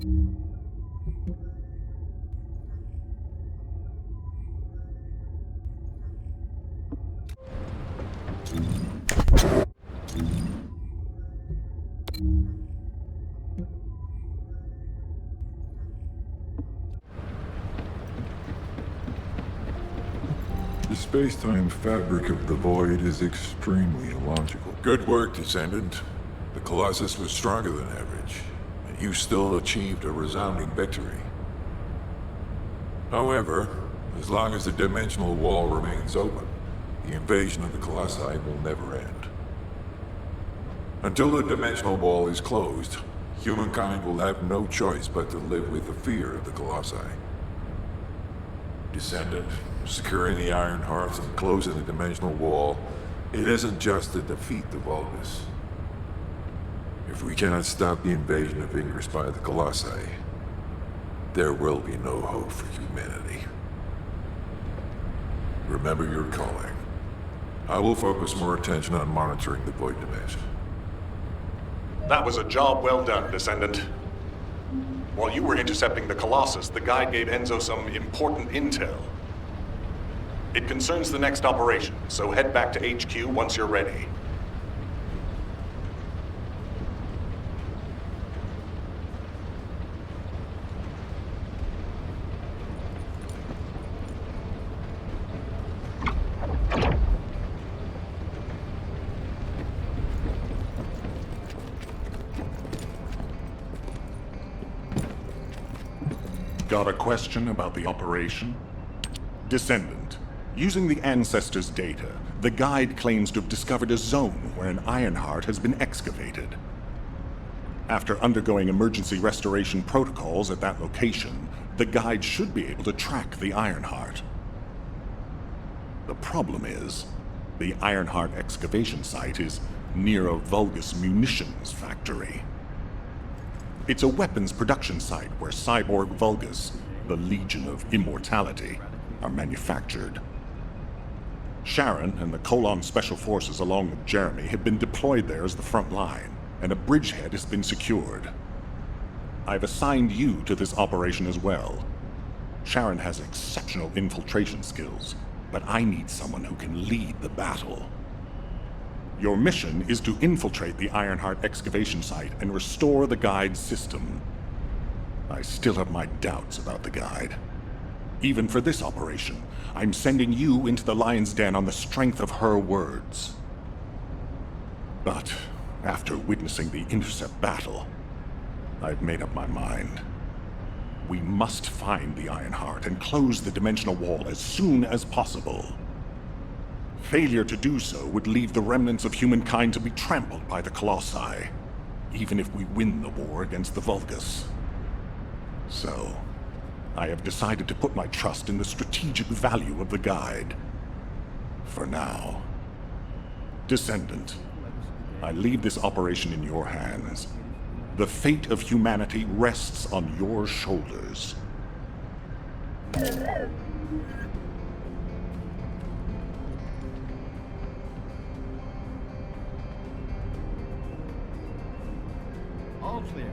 The space-time fabric of the void is extremely illogical. Good work, Descendant. The Colossus was stronger than average, and you still achieved a resounding victory. However, as long as the dimensional wall remains open, the invasion of the Colossi will never end. Until the dimensional wall is closed, humankind will have no choice but to live with the fear of the Colossi. Descendant, securing the Iron Hearts and closing the dimensional wall, it isn't just to defeat the Vulgus. If we cannot stop the invasion of Ingress by the Colossi, there will be no hope for humanity. Remember your calling. I will focus more attention on monitoring the Void Dimension. That was a job well done, Descendant. While you were intercepting the Colossus, the guide gave Enzo some important intel. It concerns the next operation, so head back to HQ once you're ready. Got a question about the operation? Descendant, using the Ancestors' data, the guide claims to have discovered a zone where an Ironheart has been excavated. After undergoing emergency restoration protocols at that location, the guide should be able to track the Ironheart. The problem is, the Ironheart excavation site is near a Vulgus munitions factory. It's a weapons production site where cyborg Vulgus, the Legion of Immortality, are manufactured. Sharon and the Colon Special Forces along with Jeremy have been deployed there as the front line, and a bridgehead has been secured. I've assigned you to this operation as well. Sharon has exceptional infiltration skills, but I need someone who can lead the battle. Your mission is to infiltrate the Ironheart excavation site and restore the guide's system. I still have my doubts about the guide. Even for this operation, I'm sending you into the Lion's Den on the strength of her words. But after witnessing the intercept battle, I've made up my mind. We must find the Ironheart and close the dimensional wall as soon as possible. Failure to do so would leave the remnants of humankind to be trampled by the Colossi, even if we win the war against the Vulgus. So, I have decided to put my trust in the strategic value of the guide. For now. Descendant, I leave this operation in your hands. The fate of humanity rests on your shoulders. All clear.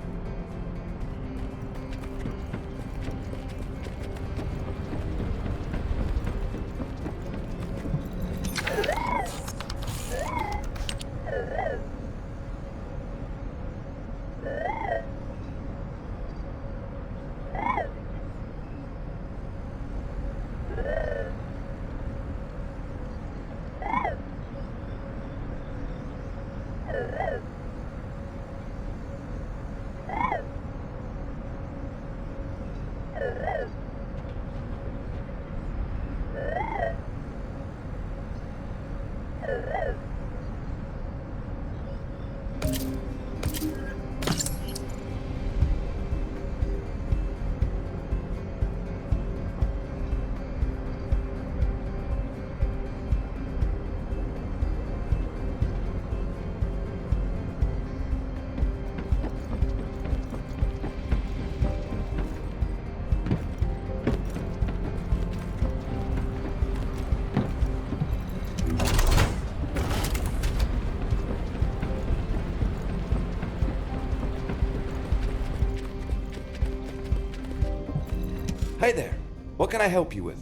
Hi there. What can I help you with?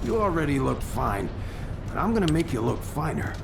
You already look fine, but I'm gonna make you look finer.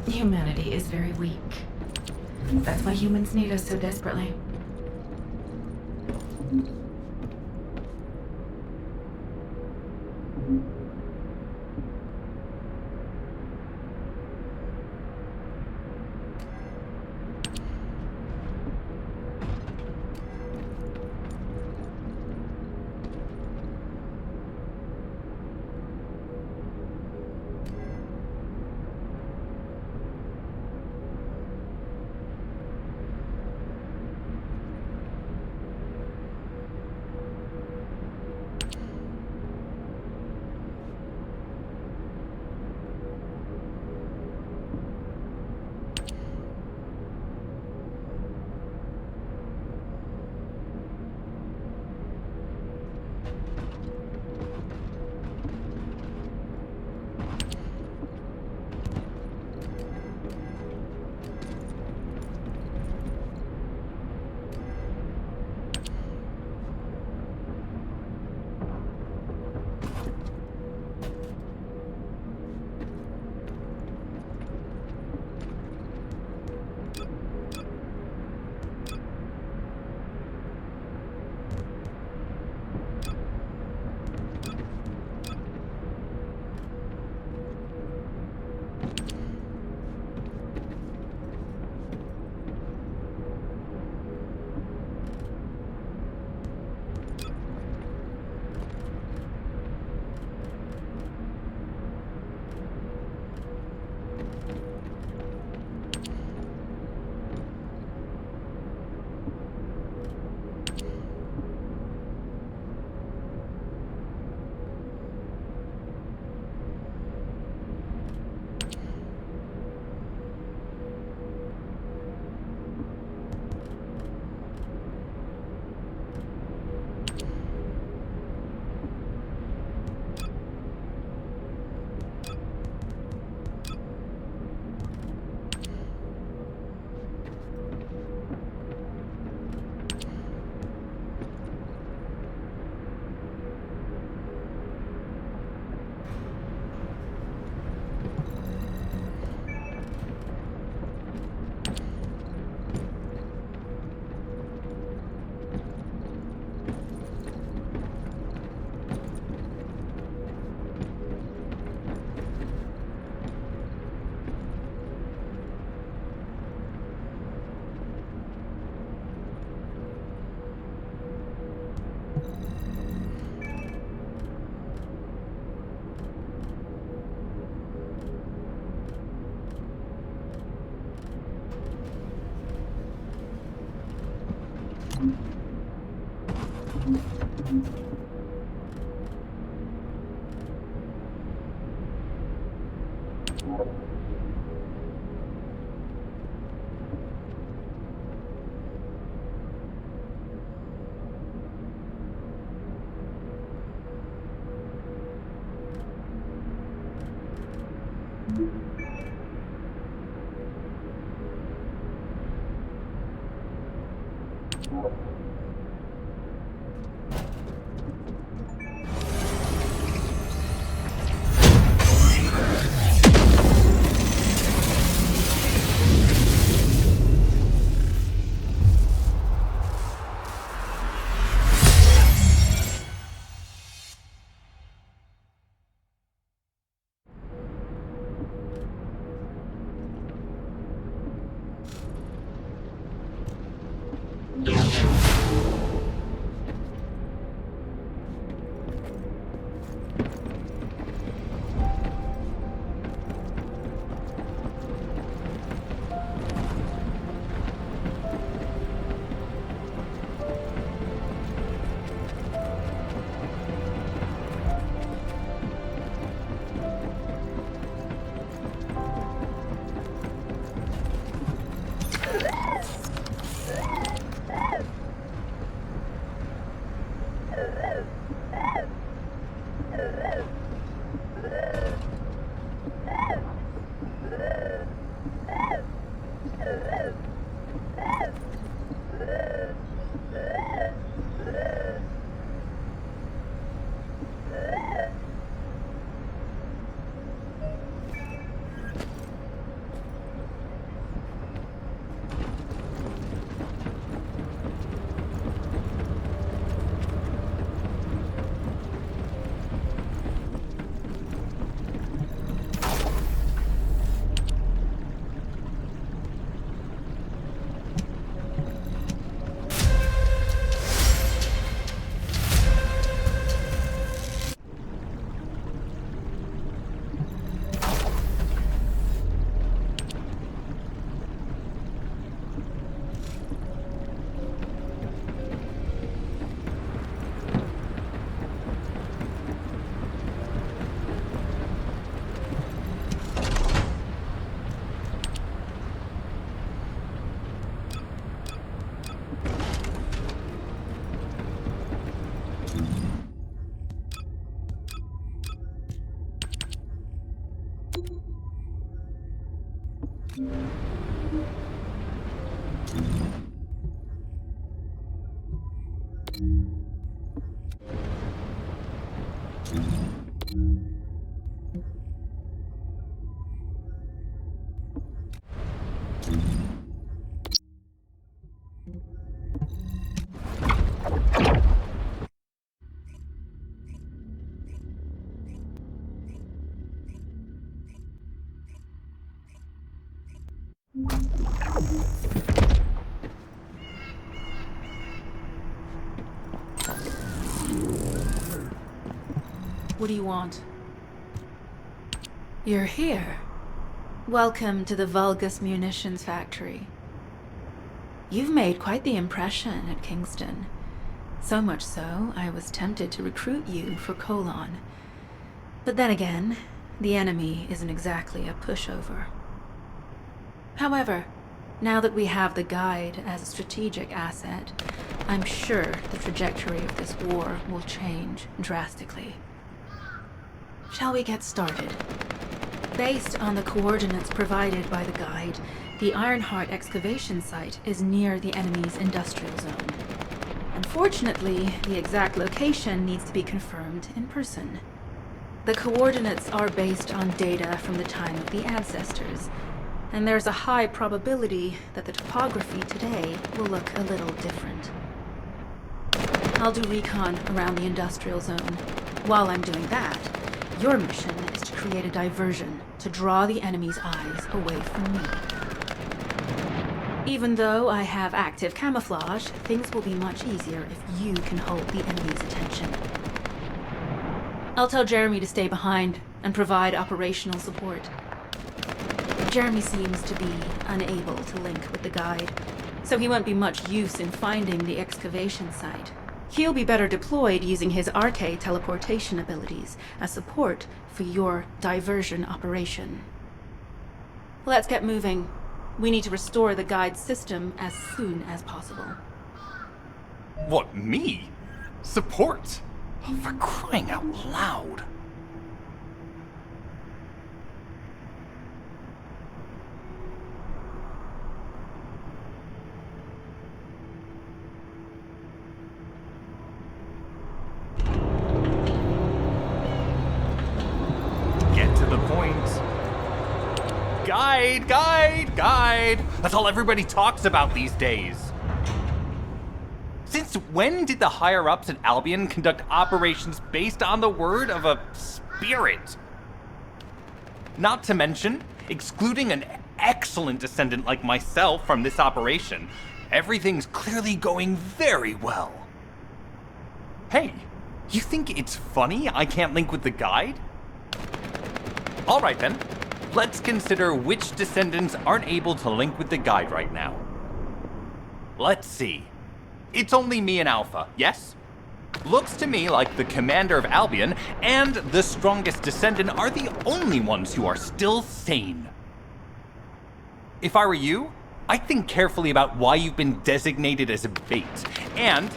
Humanity is very weak. That's why humans need us so desperately. What do you want? You're here. Welcome to the Vulgus Munitions Factory. You've made quite the impression at Kingston. So much so, I was tempted to recruit you for Colon. But then again, the enemy isn't exactly a pushover. However, now that we have the Guide as a strategic asset, I'm sure the trajectory of this war will change drastically. Shall we get started? Based on the coordinates provided by the Guide, the Ironheart excavation site is near the enemy's industrial zone. Unfortunately, the exact location needs to be confirmed in person. The coordinates are based on data from the time of the ancestors, and there's a high probability that the topography today will look a little different. I'll do recon around the industrial zone. While I'm doing that, your mission is to create a diversion to draw the enemy's eyes away from me. Even though I have active camouflage, things will be much easier if you can hold the enemy's attention. I'll tell Jeremy to stay behind and provide operational support. Jeremy seems to be unable to link with the Guide, so he won't be much use in finding the excavation site. He'll be better deployed using his RK teleportation abilities as support for your diversion operation. Let's get moving. We need to restore the Guide's system as soon as possible. What, me? Support? Oh, for crying out loud. Guide! That's all everybody talks about these days. Since when did the higher-ups at Albion conduct operations based on the word of a spirit? Not to mention, excluding an excellent descendant like myself from this operation, everything's clearly going very well. Hey, you think it's funny I can't link with the Guide? All right then. Let's consider which descendants aren't able to link with the Guide right now. Let's see. It's only me and Alpha, yes? Looks to me like the commander of Albion and the strongest descendant are the only ones who are still sane. If I were you, I'd think carefully about why you've been designated as a bait, and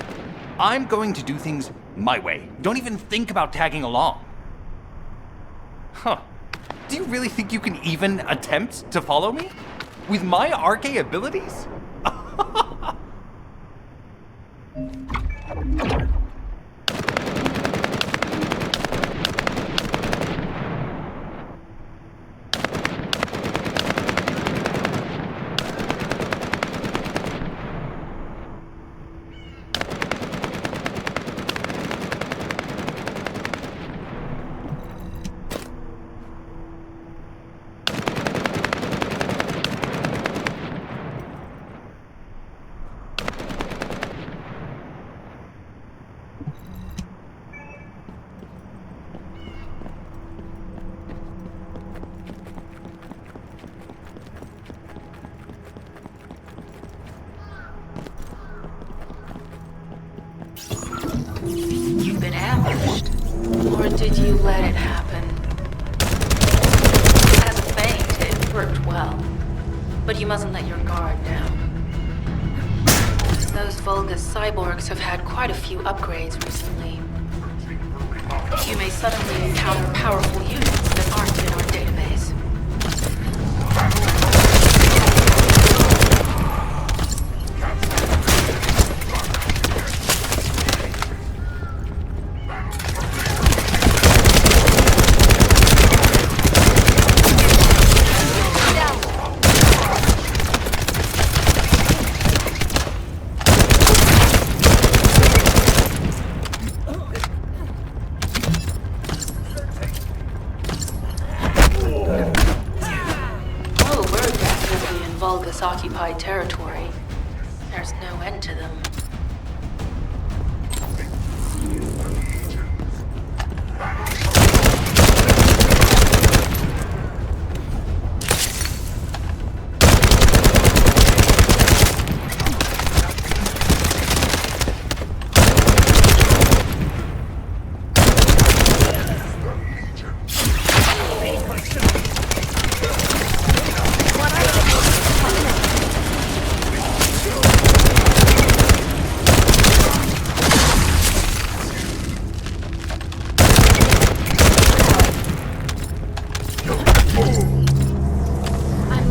I'm going to do things my way. Don't even think about tagging along. Huh. Do you really think you can even attempt to follow me? With my RK abilities? You've been ambushed. Or did you let it happen? As a feint, it worked well. But you mustn't let your guard down. Those Vulgus cyborgs have had quite a few upgrades recently. You may suddenly encounter powerful units that aren't in our database. occupied territory. There's no end to them.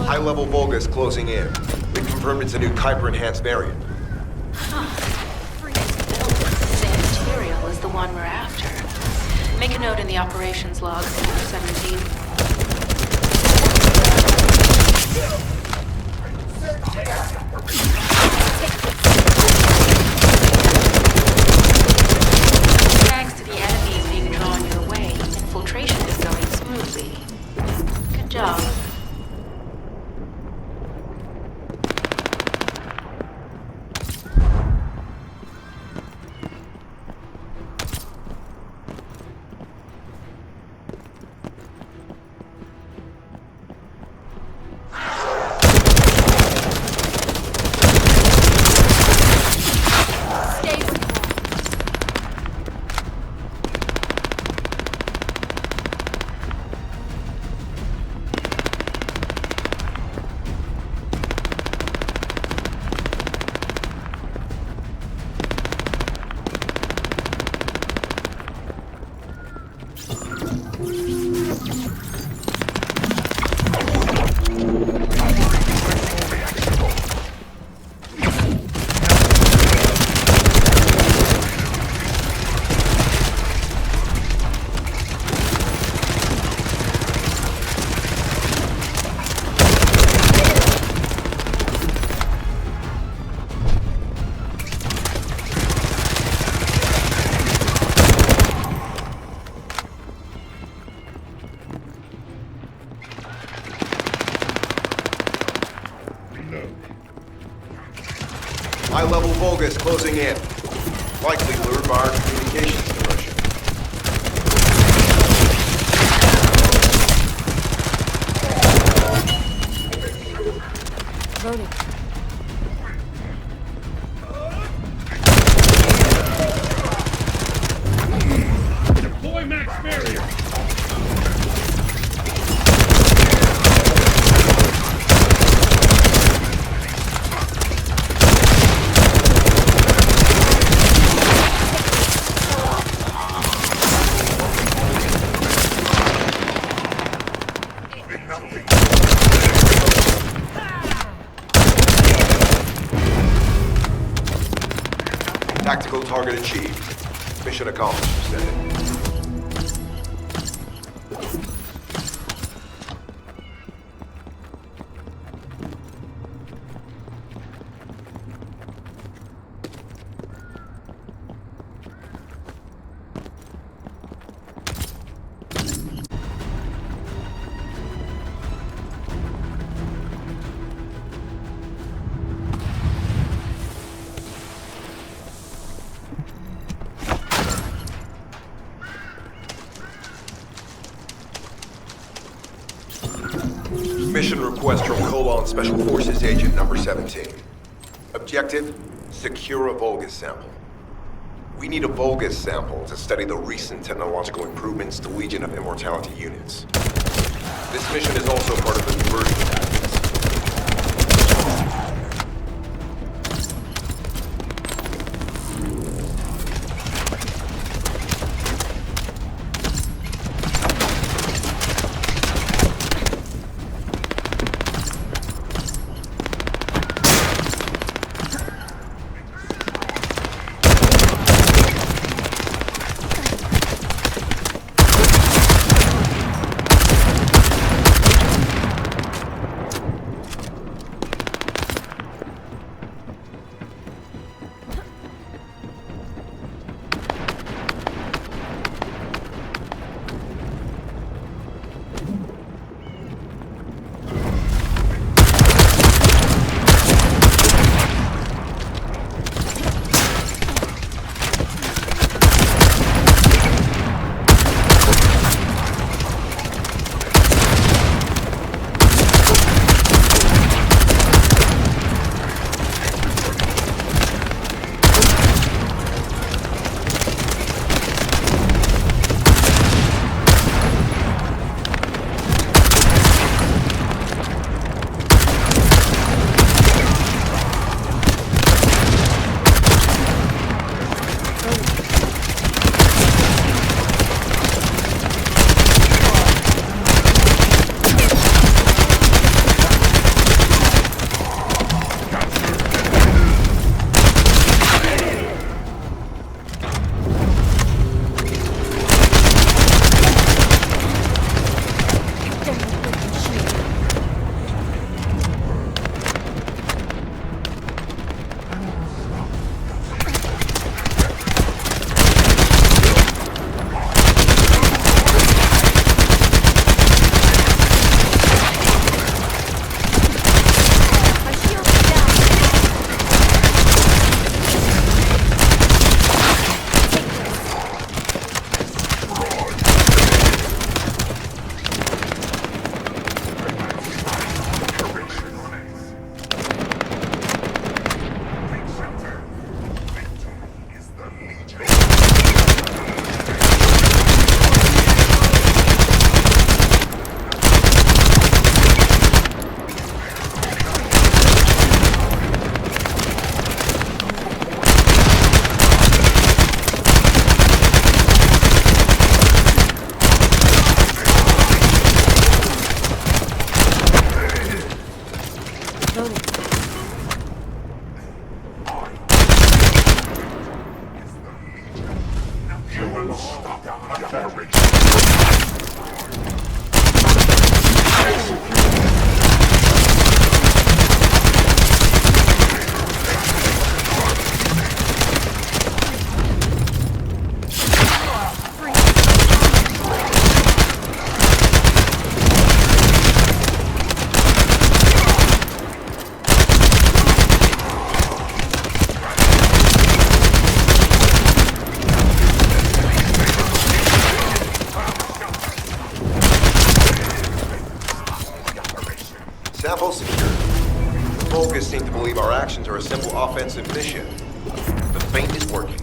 High-level Volga's closing in. We've confirmed it's a new Kuiper-enhanced variant. Same material as the one we're after. Make a note in the operations log, 17. Thanks to the enemies being drawn your way, infiltration is going smoothly. Good job. High-level Volga's closing in. Likely lured by our communications diversion. Loading. Deploy max barrier. Tactical target achieved. Mission accomplished, Descendant. Mission request from Colon Special Forces Agent number 17. Objective, secure a Volgas sample. We need a Volgas sample to study the recent technological improvements to Legion of Immortality units. This mission is also part of the conversion tactics. Sample secured. The Vulgus seem to believe our actions are a simple offensive mission. The feint is working.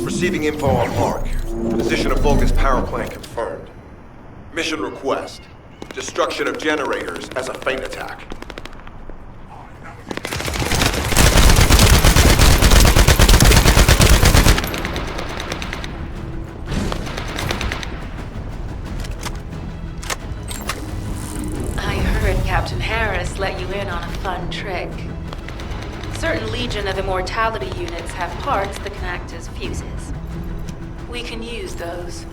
Receiving info on mark. Position of Vulgus power plant confirmed. Mission request. Destruction of generators as a feint attack. I heard Captain Harris let you in on a fun trick. Certain Legion of Immortality units have parts that can act as fuses. We can use those.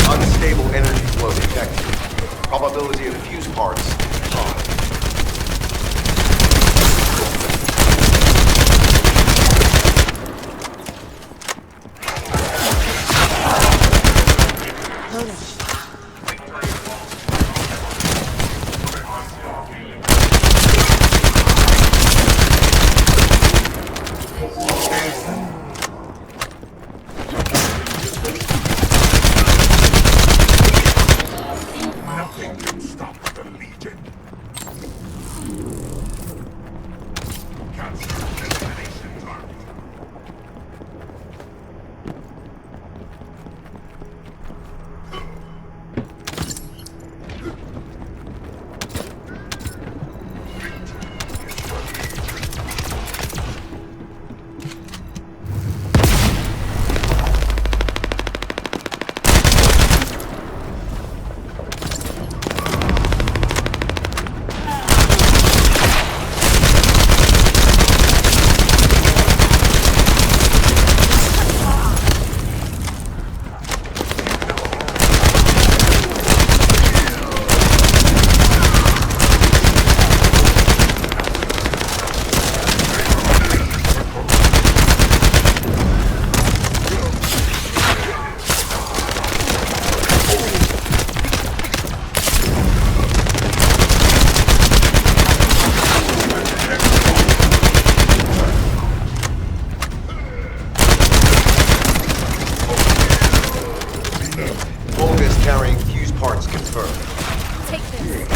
Unstable energy flow detected. Probability of fuse parts high. Nothing can stop the Legion. carrying fuse parts confirmed. Take this.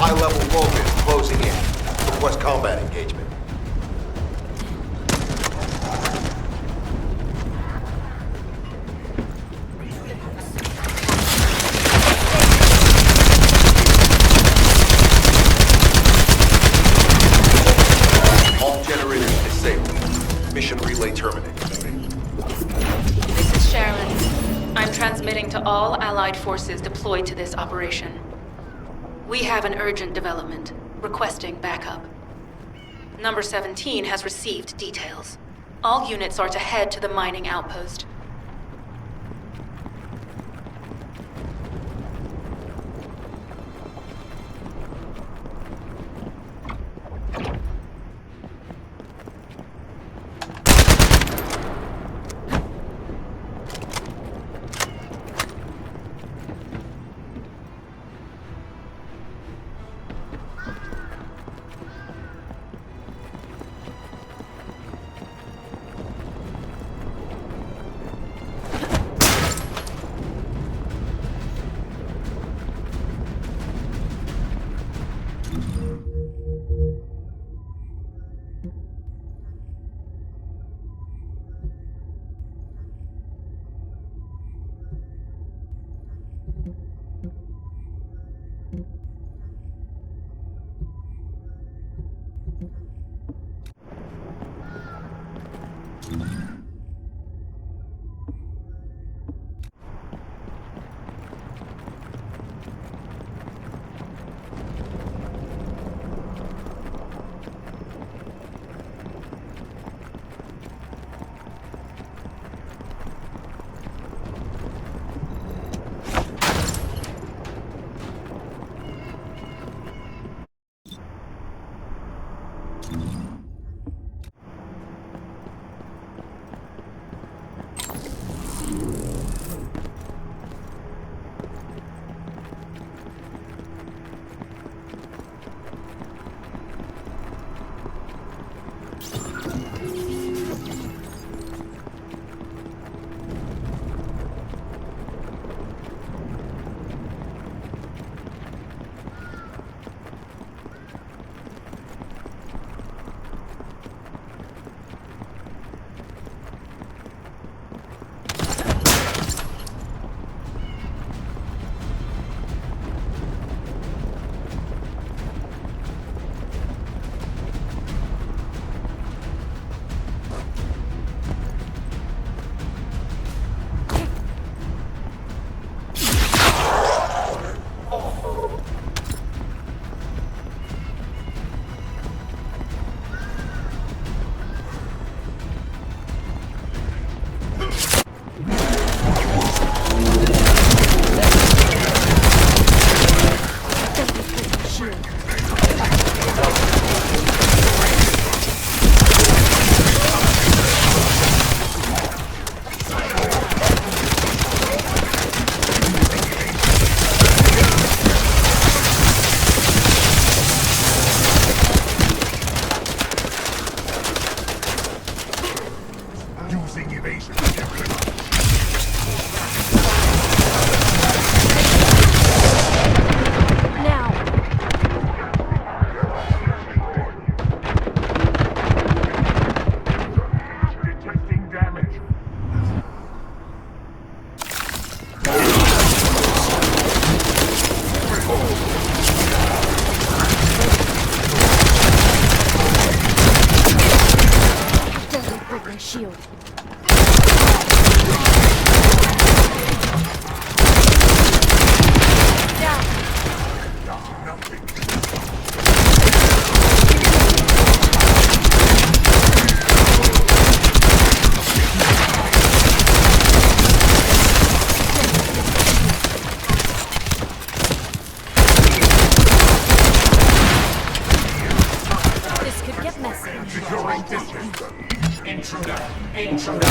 High-level Vulcan closing in. Request combat engagement. All generators disabled. Mission relay terminated. This is Sherilyn. I'm transmitting to all Allied forces deployed to this operation. We have an urgent development, requesting backup. Number 17 has received details. All units are to head to the mining outpost. shield. This could get messy. Intruder.